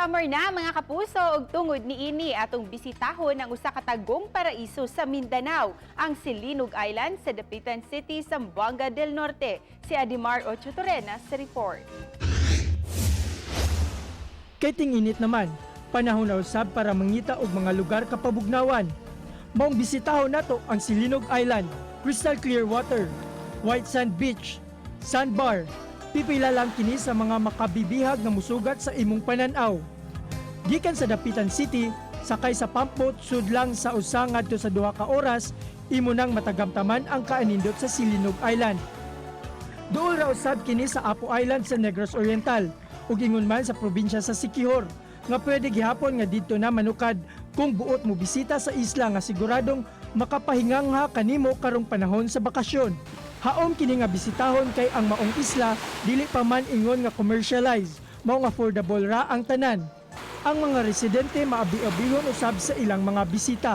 Summer na mga kapuso ug tungod niini atong bisitahon ang usa ka tagong paraiso sa Mindanao, ang Silinog Island sa Dapitan City, Zamboanga del Norte. Si Adimar Ocho Torena sa report. Kay ting-init naman, panahon na usab para mangita og mga lugar kapabugnawan. Maong bisitahon nato ang Silinog Island, crystal clear water, white sand beach, sandbar. Pipila lang kini sa mga makabibihag na musugat sa imong pananaw. Gikan sa Dapitan City, sakay sa pump boat sudlang sa usa ngadto sa 2 ka oras, imo nang matagamtaman ang kaanindot sa Silinog Island. Duol ra usab kini sa Apo Island sa Negros Oriental ug ingon man sa probinsya sa Siquijor nga pwede gihapon nga didto na manukad kung buot mo bisita sa isla nga siguradong makapahingangha kanimo karong panahon sa bakasyon. Haom kini nga bisitahon kay ang maong isla dili pa man ingon nga commercialize, mao nga affordable ra ang tanan. Ang mga residente maabi-abihon usab sa ilang mga bisita.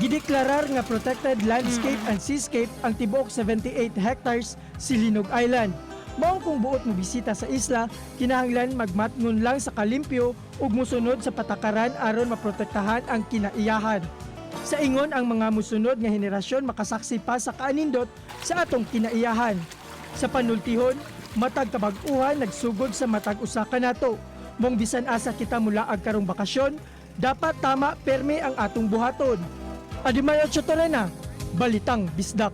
Gideklarar nga protected landscape and seascape ang tibuok 78 hectares Silinog Island. Mao kung buot mo bisita sa isla, kinahanglan magmatngon lang sa kalimpyo ug musunod sa patakaran aron maprotektahan ang kinaiyahan. Sa ingon ang mga musunod nga henerasyon makasaksi pa sa kaanindot sa atong kinaiyahan. Sa panultihon, matag kabag-uhan nagsugod sa matag usa ka nato. Mong bisan asa kita mulaag karong bakasyon, dapat tama perme ang atong buhaton. Adimay Ocho Torena, Balitang Bisdak.